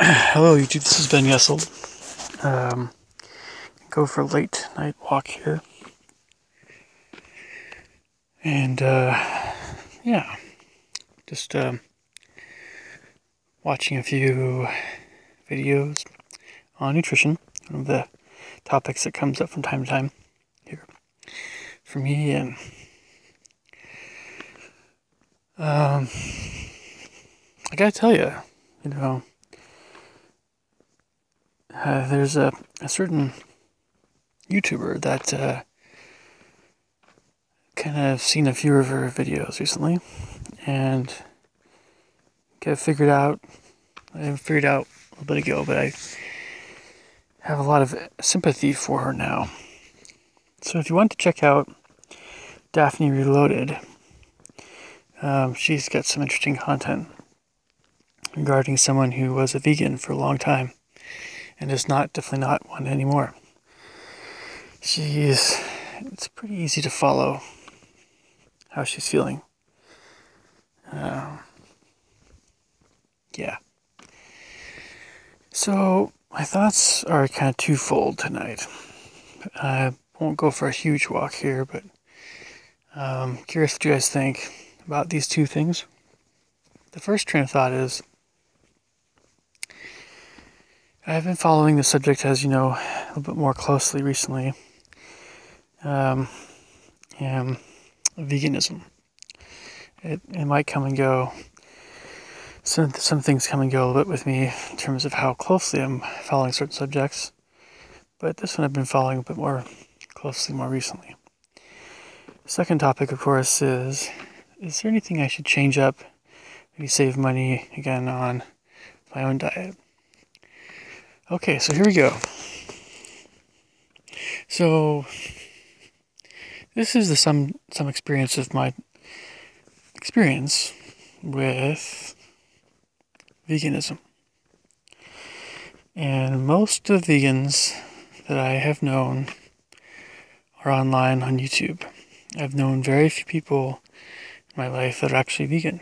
Hello YouTube, this is Ben Yessel. Go for a late night walk here. And yeah, just watching a few videos on nutrition, one of the topics that comes up from time to time here for me. And I gotta tell you, there's a certain YouTuber that kind of seen a few of her videos recently, and I figured out a little bit ago, but I have a lot of sympathy for her now. So if you want to check out Daphne Reloaded, she's got some interesting content regarding someone who was a vegan for a long time and is definitely not one anymore. It's pretty easy to follow how she's feeling. Yeah. So my thoughts are kind of twofold tonight. I won't go for a huge walk here, but curious what you guys think about these two things. The first train of thought is, I've been following the subject, as you know, a little bit more closely recently. And veganism. It might come and go. Some things come and go a little bit with me in terms of how closely I'm following certain subjects. But this one I've been following a bit more closely more recently. The second topic, of course, is there anything I should change up, maybe save money again on my own diet? Okay, so here we go. So this is some experience of my experience with veganism. And most of the vegans that I have known are online on YouTube. I've known very few people in my life that are actually vegan.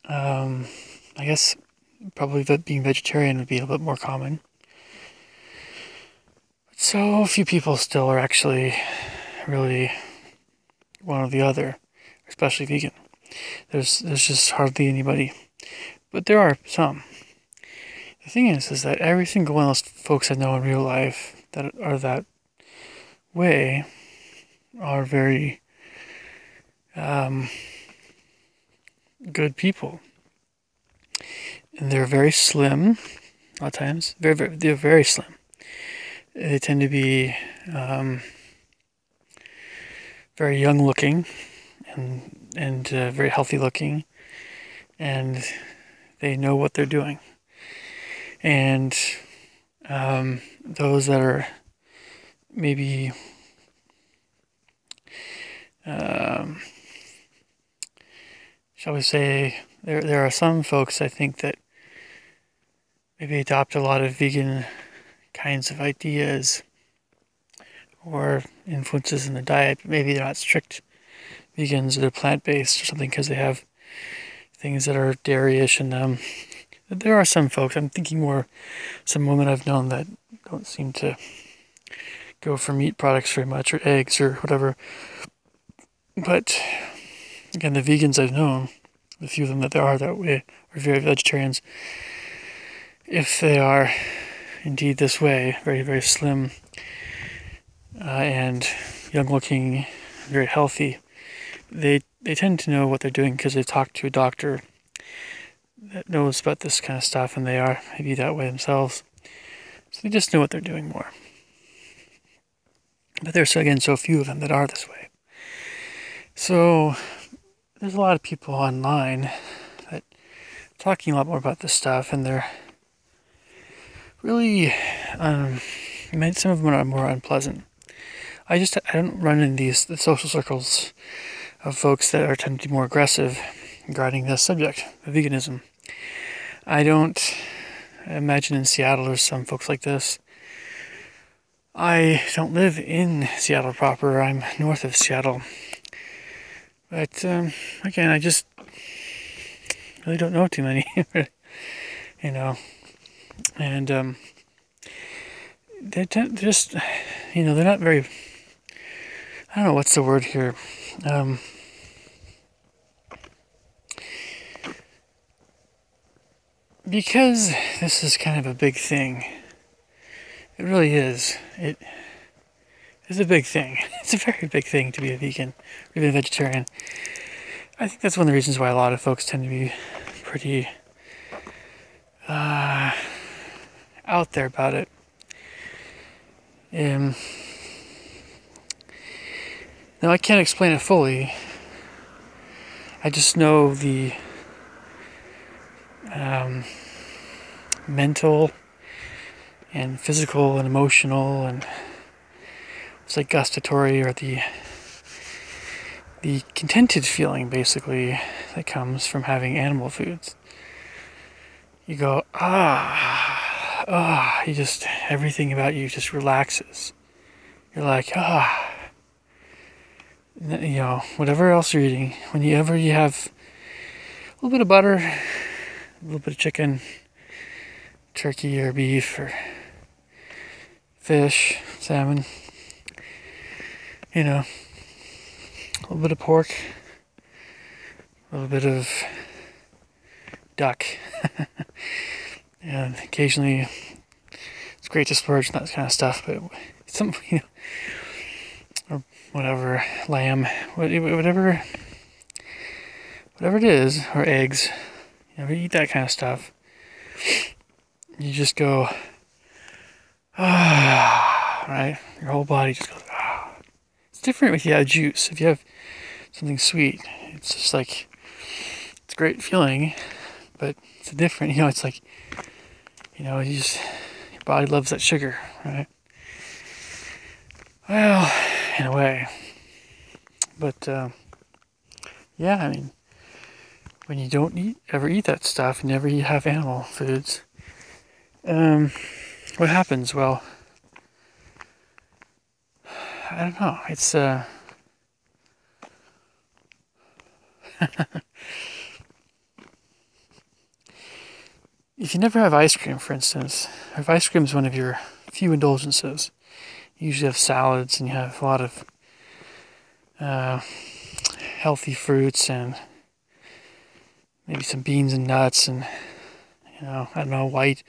I guess probably that being vegetarian would be a little bit more common. So few people still are actually really one or the other, especially vegan. There's just hardly anybody, but there are some. The thing is that every single one of those folks I know in real life that are that way are very good people, and they're very slim. A lot of times, they're very slim. They tend to be very young looking and very healthy looking, and they know what they're doing. And those that are maybe shall we say, there are some folks, I think, that maybe adopt a lot of vegan kinds of ideas or influences in the diet, but maybe they're not strict vegans or they're plant-based or something because they have things that are dairy-ish in them. There are some folks, I'm thinking more some women I've known that don't seem to go for meat products very much, or eggs or whatever. But again, the vegans I've known, the few of them that there are that way, are very vegetarians. If they are indeed this way, very, very slim and young-looking, very healthy, they tend to know what they're doing because they've talked to a doctor that knows about this kind of stuff, and they are maybe that way themselves. So they just know what they're doing more. But there's, again, so few of them that are this way. So there's a lot of people online that are talking a lot more about this stuff, and they're really, some of them are more unpleasant. I don't run in the social circles of folks that are tend to be more aggressive regarding this subject of veganism. I don't imagine in Seattle there's some folks like this. I don't live in Seattle proper. I'm north of Seattle. But again, I just really don't know too many you know, and they're just, they're not very, I don't know what's the word here, because this is kind of a big thing. It really is. It is a big thing. It's a very big thing to be a vegan or even a vegetarian. I think that's one of the reasons why a lot of folks tend to be pretty out there about it. Now I can't explain it fully. I just know the mental and physical and emotional and it's like gustatory, or the contented feeling basically that comes from having animal foods. You go, you just, everything about you just relaxes. You're like, whatever else you're eating, whenever you have a little bit of butter, a little bit of chicken, turkey or beef or fish, salmon, a little bit of pork, a little bit of duck, and occasionally it's great to splurge on that kind of stuff, but some, or whatever, lamb, whatever it is, or eggs, you eat that kind of stuff, you just go, right? Your whole body just goes, It's different if you have juice. If you have something sweet, it's just like, it's a great feeling, but it's different, it's like, your body loves that sugar, right? Well, in a way. But, when you don't ever eat that stuff, you never have animal foods, what happens? Well, I don't know. It's, if you never have ice cream, for instance, if ice cream is one of your few indulgences, you usually have salads and you have a lot of healthy fruits and maybe some beans and nuts and, white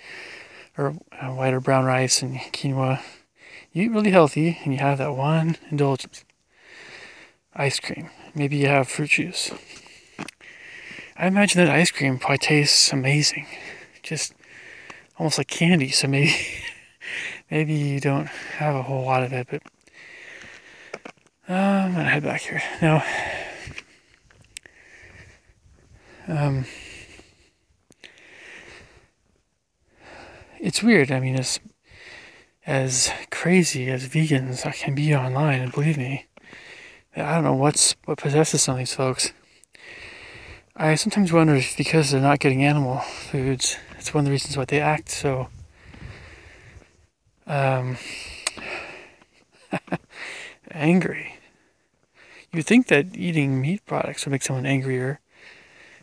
or brown rice and quinoa. You eat really healthy and you have that one indulgence, ice cream. Maybe you have fruit juice. I imagine that ice cream probably tastes amazing. Just almost like candy, so maybe you don't have a whole lot of it, but I'm gonna head back here. Now, it's weird. I mean, as crazy as vegans can be online, and believe me, I don't know what possesses some of these folks. I sometimes wonder if because they're not getting animal foods, it's one of the reasons why they act so angry. You'd think that eating meat products would make someone angrier.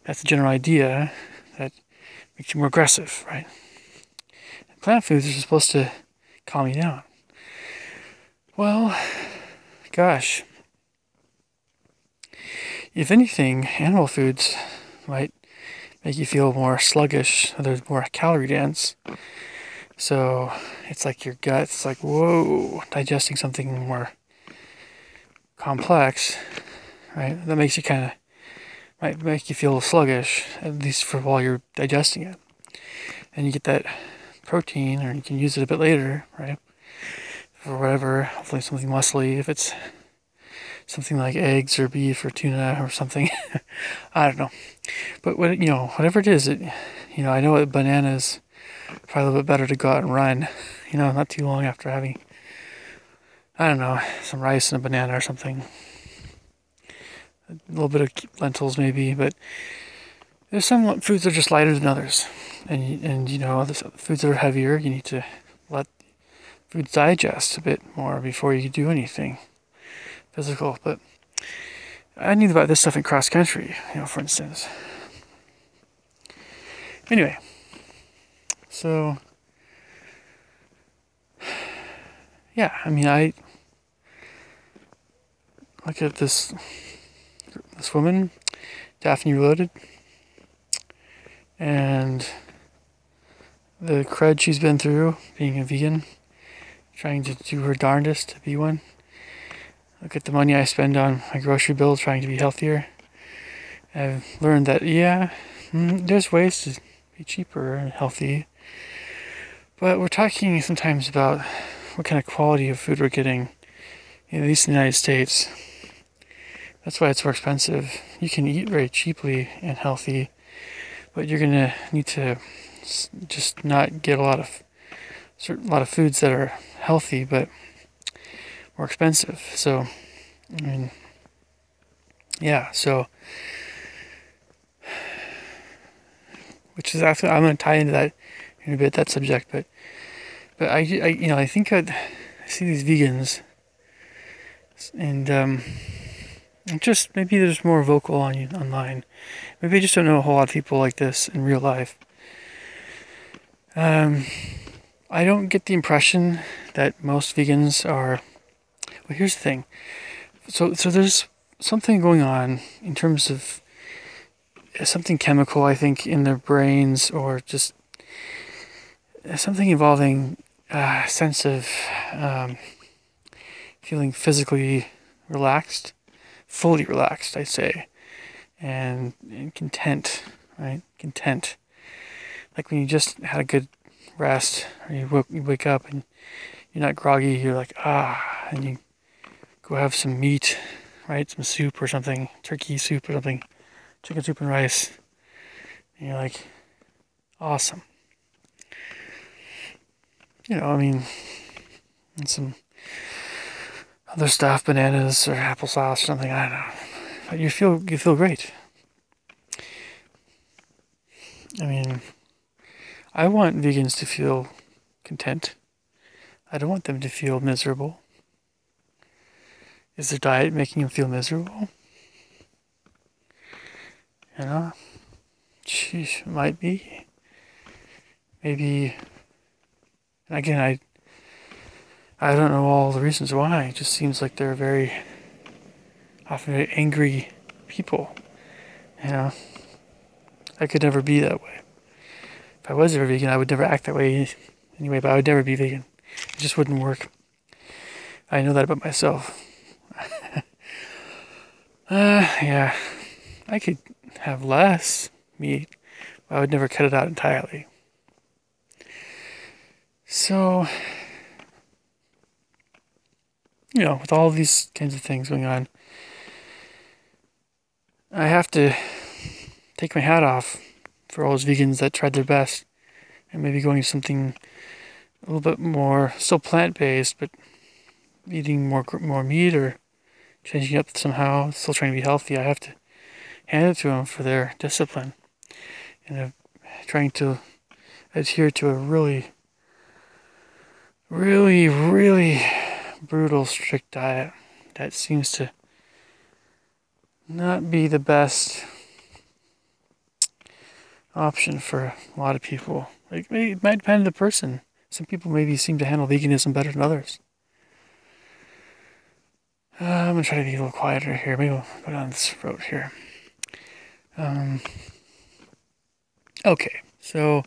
That's the general idea, that makes you more aggressive, right? And plant foods are supposed to calm you down. Well, gosh. If anything, animal foods might make you feel more sluggish, they're more calorie dense. So it's like your gut's like, whoa, digesting something more complex, right? That makes you might make you feel sluggish, at least for while you're digesting it. And you get that protein, or you can use it a bit later, right? For whatever, hopefully something muscly, if it's something like eggs or beef or tuna or something. I don't know. But whatever it is, I know that bananas probably a little bit better to go out and run, not too long after having, I don't know, some rice and a banana or something. A little bit of lentils maybe, but there's some foods that are just lighter than others. And the foods that are heavier, you need to let foods digest a bit more before you do anything physical. But I knew about this stuff in cross country, for instance. Anyway, So, yeah, I mean, I look at this woman, Daphne Reloaded, and the crud she's been through being a vegan, trying to do her darndest to be one. Look at the money I spend on my grocery bill trying to be healthier. I've learned that, yeah, there's ways to be cheaper and healthy, but we're talking sometimes about what kind of quality of food we're getting, at least in the United States. That's why it's more expensive. You can eat very cheaply and healthy, but you're gonna need to just not get a lot of foods that are healthy but more expensive. So, I mean, yeah. So, which is actually, I'm going to tie into that in a bit, that subject. But I think I see these vegans, and just maybe they're just more vocal online. Maybe I just don't know a whole lot of people like this in real life. I don't get the impression that most vegans are. Well, here's the thing. So there's something going on in terms of something chemical, I think, in their brains, or just something involving a sense of feeling physically relaxed, fully relaxed, I'd say, and content, right? Content. Like when you just had a good rest, or you wake up and you're not groggy, you're like, and you go have some meat, right? Some soup or something, turkey soup or something, chicken soup and rice. And you're like, awesome. I mean, and some other stuff, bananas or applesauce or something, I don't know. But you feel great. I mean, I want vegans to feel content. I don't want them to feel miserable. Is their diet making them feel miserable? Sheesh, might be. Maybe. And again, I don't know all the reasons why. It just seems like they're often very angry people. I could never be that way. If I was ever vegan, I would never act that way anyway, but I would never be vegan. It just wouldn't work. I know that about myself. Yeah. I could have less meat, but I would never cut it out entirely. So, with all these kinds of things going on, I have to take my hat off for all those vegans that tried their best and maybe going to something a little bit more, still plant-based, but eating more meat or changing up somehow, still trying to be healthy. I have to hand it to them for their discipline and trying to adhere to a really, really, really brutal, strict diet that seems to not be the best option for a lot of people. It might depend on the person. Some people maybe seem to handle veganism better than others. I'm going to try to be a little quieter here. Maybe we'll go down this road here. Okay, so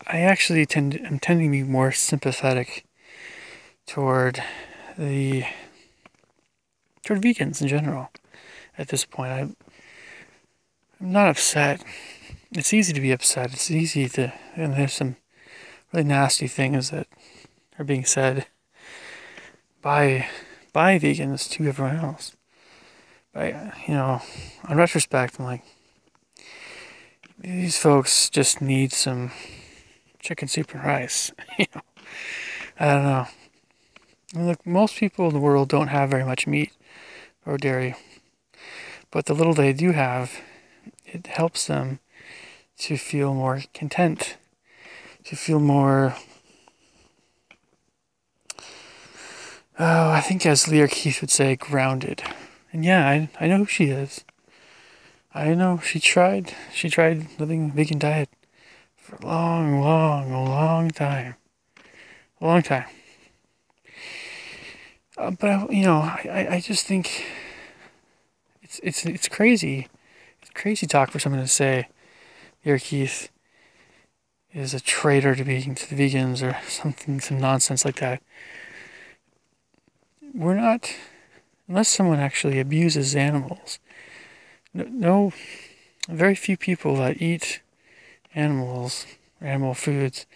I actually I'm tending to be more sympathetic toward vegans in general. At this point, I'm not upset. It's easy to be upset. It's easy and there's some really nasty things that are being said by vegans to everyone else. But, on retrospect, I'm like, these folks just need some chicken soup and rice. I don't know. Look, most people in the world don't have very much meat or dairy, but the little they do have, it helps them to feel more content, to feel more, I think as Leah Keith would say, grounded. And yeah, I know who she is. I know she tried living a vegan diet for a long time. A long time. But I just think it's crazy. It's crazy talk for someone to say, "Here, Keith is a traitor to the vegans," or some nonsense like that. We're not, unless someone actually abuses animals. No, very few people that eat animals, animal foods.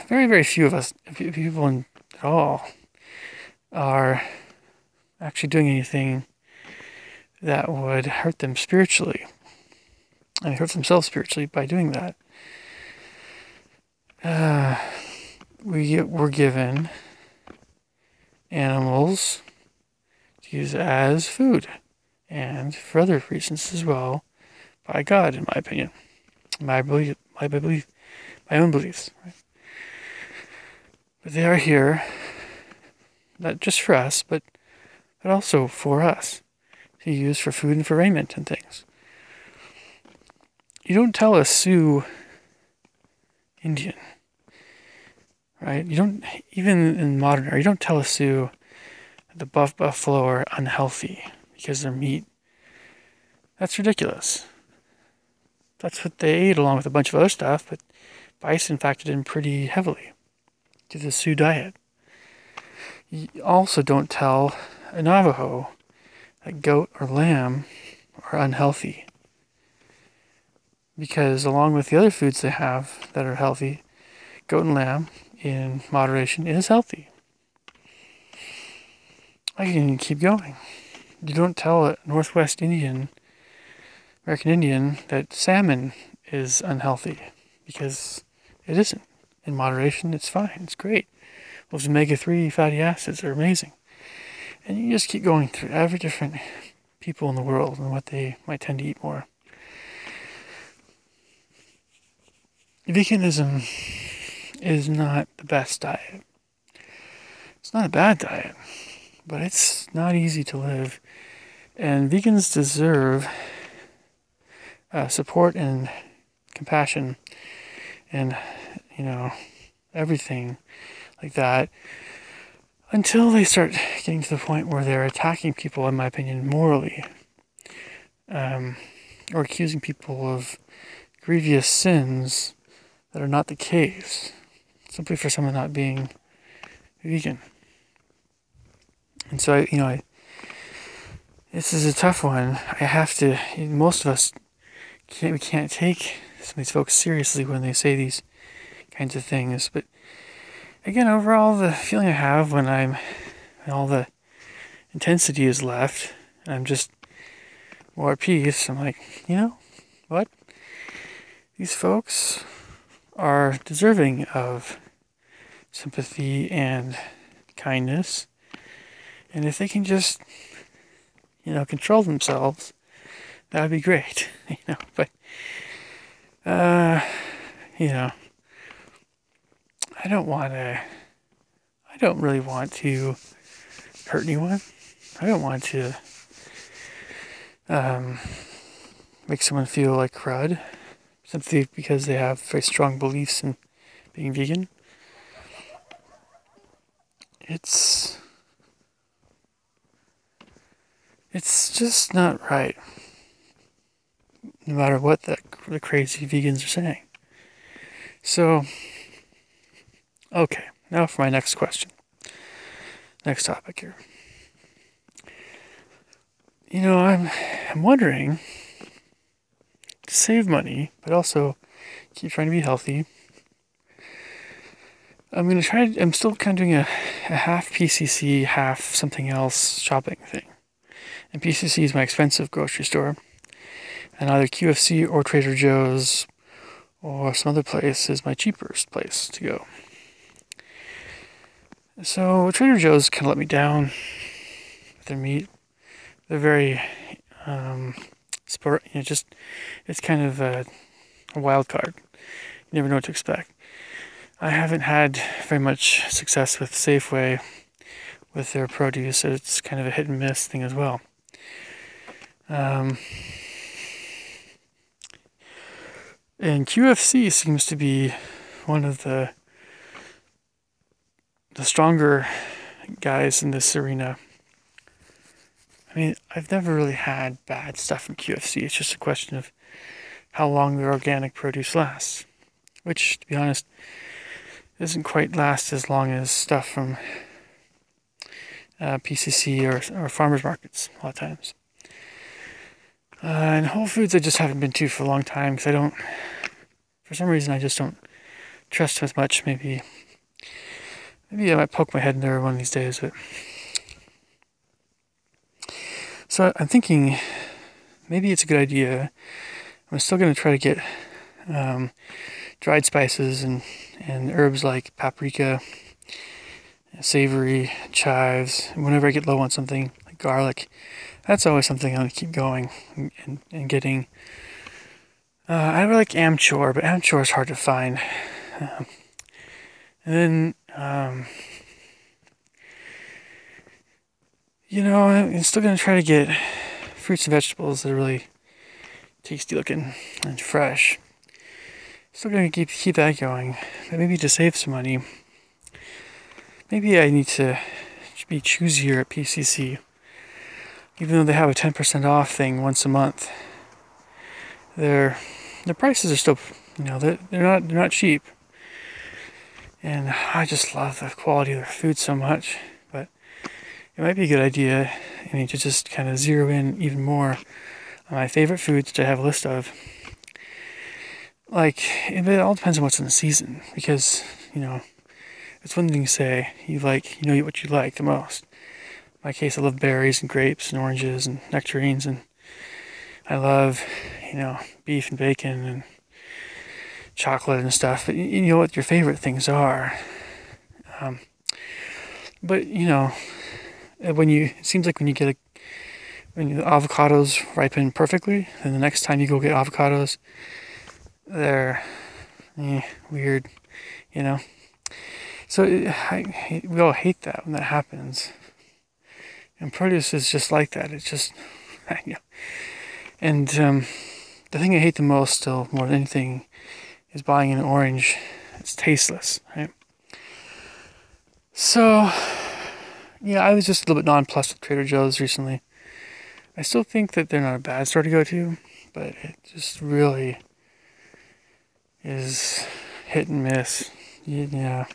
Very few of us, people at all, are actually doing anything that would hurt them spiritually. And hurt themselves spiritually by doing that. We're given animals to use as food, and for other reasons as well, by God, in my opinion, my own beliefs. Right? But they are here, not just for us, but also for us to use for food and for raiment and things. You don't tell a Sioux Indian, right? You don't, even in modern era, you don't tell a Sioux that the buffalo are unhealthy because their meat. That's ridiculous. That's what they ate along with a bunch of other stuff, but bison factored in pretty heavily to the Sioux diet. You also don't tell a Navajo that goat or lamb are unhealthy, because along with the other foods they have that are healthy, goat and lamb in moderation is healthy. I can keep going. You don't tell a Northwest Indian, American Indian, that salmon is unhealthy, because it isn't. In moderation, it's fine. It's great. Those omega-3 fatty acids are amazing. And you just keep going through every different people in the world and what they might tend to eat more. Veganism is not the best diet. It's not a bad diet, but it's not easy to live. And vegans deserve support and compassion and, everything like that, until they start getting to the point where they're attacking people, in my opinion, morally, or accusing people of grievous sins that are not the case, simply for someone not being vegan. And so, this is a tough one. Most of us can't take some of these folks seriously when they say these kinds of things. But again, overall, the feeling I have when all the intensity is left, and I'm just more at peace, I'm like, what? These folks are deserving of sympathy and kindness. And if they can just, control themselves, that would be great. But, I don't really want to hurt anyone. I don't want to make someone feel like crud simply because they have very strong beliefs in being vegan. It's just not right, no matter what the crazy vegans are saying. So, okay, now for my next question. Next topic here. I'm wondering, to save money, but also keep trying to be healthy, I'm still kind of doing a half PCC, half something else shopping thing. And PCC is my expensive grocery store. And either QFC or Trader Joe's or some other place is my cheapest place to go. So Trader Joe's kind of let me down with their meat. They're very, it's kind of a wild card. You never know what to expect. I haven't had very much success with Safeway with their produce, so it's kind of a hit and miss thing as well. And QFC seems to be one of the stronger guys in this arena. I mean, I've never really had bad stuff from QFC. It's just a question of how long their organic produce lasts, which, to be honest, doesn't quite last as long as stuff from PCC or farmers markets a lot of times. And Whole Foods I just haven't been to for a long time because for some reason I just don't trust them as much. Maybe I might poke my head in there one of these days. But so I'm thinking maybe it's a good idea. I'm still going to try to get dried spices and herbs like paprika, savory, chives. And whenever I get low on something like garlic, that's always something I'm going to keep going and getting. I really like Amchor, but Amchor is hard to find. And then, I'm still going to try to get fruits and vegetables that are really tasty looking and fresh. Still going to keep that going. But maybe to save some money, maybe I need to be choosier at PCC. Even though they have a 10% off thing once a month, their prices are still, they're not cheap. And I just love the quality of their food so much. But it might be a good idea, to just kind of zero in even more on my favorite foods to have a list of. Like, it all depends on what's in the season, because, it's one thing to say you eat what you like the most. In my case, I love berries and grapes and oranges and nectarines, and I love, beef and bacon and chocolate and stuff. But you know what your favorite things are. But it seems like when the avocados ripen perfectly, then the next time you go get avocados, they're weird, So we all hate that when that happens. And produce is just like that. It's just, And the thing I hate the most, still more than anything, is buying an orange. It's tasteless, right? So, I was just a little bit nonplussed with Trader Joe's recently. I still think that they're not a bad store to go to, but it just really is hit and miss. Yeah.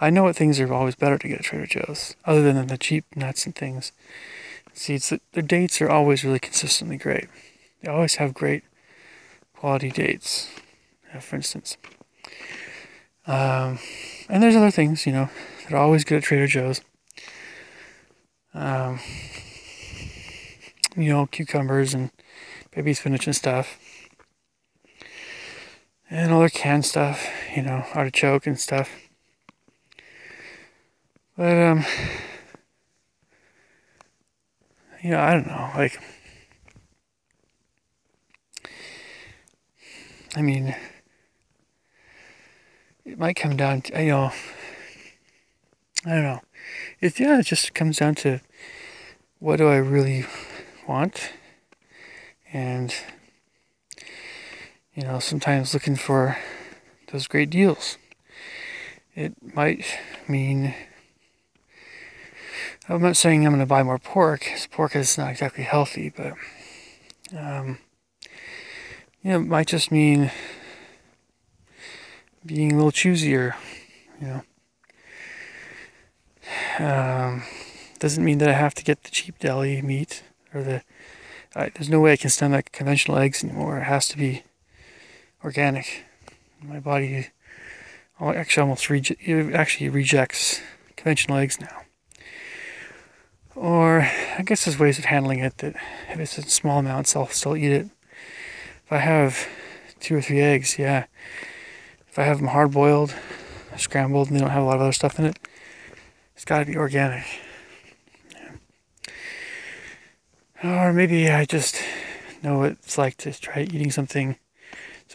I know what things are always better to get at Trader Joe's, other than the cheap nuts and things. Seeds, their dates are always really consistently great. They always have great quality dates, for instance. And there's other things, that are always good at Trader Joe's. Cucumbers and baby spinach and stuff. And all their canned stuff, artichoke and stuff. But, I don't know, it might come down to, I don't know. It just comes down to what do I really want? And, sometimes looking for those great deals. It might mean, I'm not saying I'm going to buy more pork, because pork is not exactly healthy, but, it might just mean being a little choosier, Doesn't mean that I have to get the cheap deli meat, or there's no way I can stomach conventional eggs anymore. It has to be organic. My body actually rejects conventional eggs now. Or I guess there's ways of handling it that if it's in small amounts, I'll still eat it. If I have 2 or 3 eggs, yeah. If I have them hard-boiled, scrambled, and they don't have a lot of other stuff in it, it's got to be organic. Yeah. Or maybe I just know what it's like to try eating some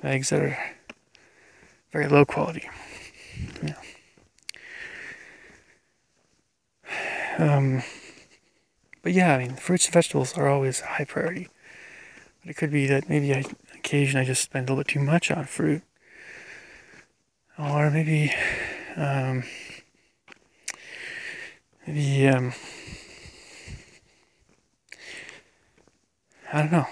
eggs that are very low quality. But yeah, fruits and vegetables are always a high priority. But it could be that maybe I occasion I just spend a little bit too much on fruit. Or maybe, maybe, I don't know.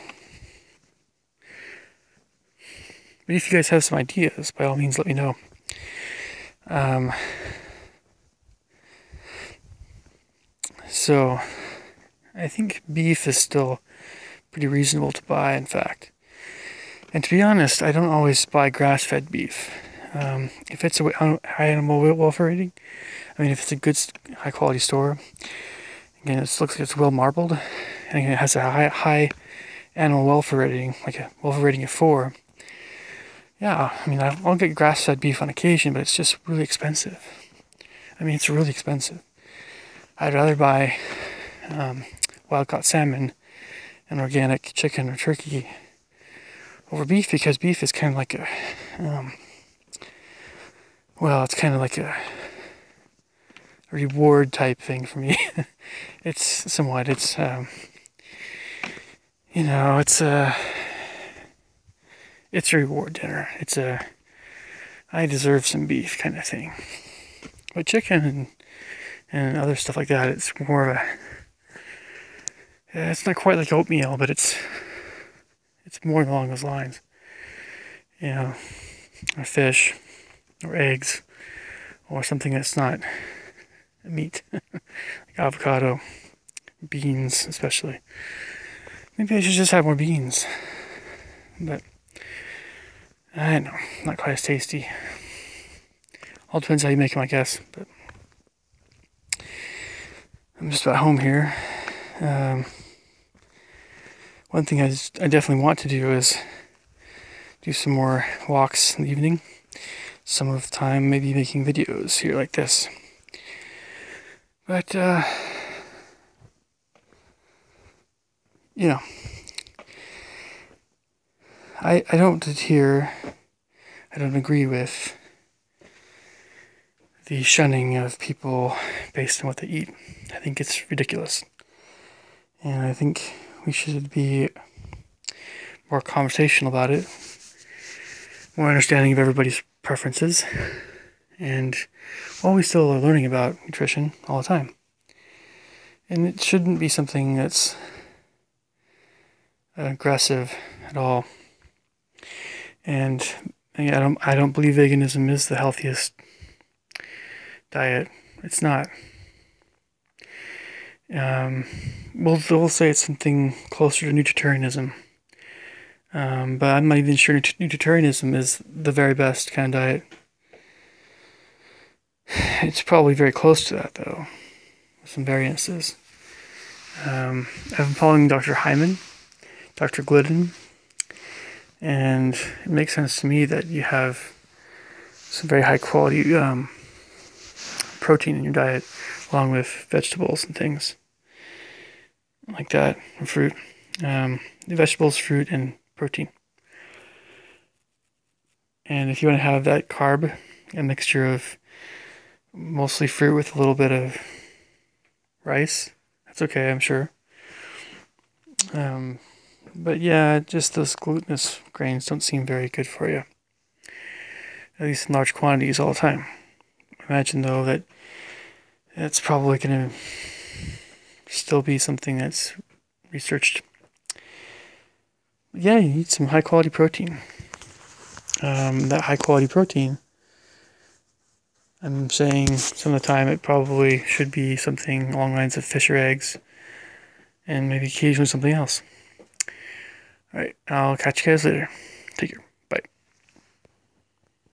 But if you guys have some ideas, by all means, let me know. So, I think beef is still pretty reasonable to buy, in fact. And to be honest, I don't always buy grass-fed beef. If it's a high animal welfare rating, I mean, if it's a good, high-quality store, again, it looks like it's well marbled, and again, it has a high animal welfare rating, like a welfare rating of 4. Yeah, I mean, I'll get grass-fed beef on occasion, but it's just really expensive. I mean, it's really expensive. I'd rather buy wild-caught salmon and organic chicken or turkey over beef, because beef is kind of like a, it's kind of like a reward type thing for me. It's somewhat, it's a reward dinner. It's I deserve some beef kind of thing. But chicken and other stuff like that, it's more of it's not quite like oatmeal, but it's more along those lines. Or fish, or eggs, or something that's not meat, like avocado, beans especially. Maybe I should just have more beans, but I don't know, not quite as tasty. All depends how you make them, I guess. But I'm just about home here. One thing I definitely want to do is do some more walks in the evening. Some of the time, maybe making videos here like this. But I don't agree with the shunning of people based on what they eat. I think it's ridiculous. And I think we should be more conversational about it, more understanding of everybody's preferences, and we still are learning about nutrition all the time. And it shouldn't be something that's aggressive at all. And I don't believe veganism is the healthiest diet. It's not. We'll say it's something closer to Nutritarianism. But I'm not even sure Nutritarianism is the very best kind of diet. It's probably very close to that, though, with some variances. I've been following Dr. Hyman, Dr. Glidden, and it makes sense to me that you have some very high quality protein in your diet, along with vegetables and things like that, and fruit. Vegetables, fruit, and protein. And if you want to have that carb, a mixture of mostly fruit with a little bit of rice, that's okay, I'm sure. But yeah, just those glutinous grains don't seem very good for you, at least in large quantities all the time. Imagine, though, that it's probably going to still be something that's researched. Yeah, you need some high quality protein. That high quality protein, I'm saying some of the time it probably should be something along the lines of fish or eggs, and maybe occasionally something else. Alright, I'll catch you guys later. Take care.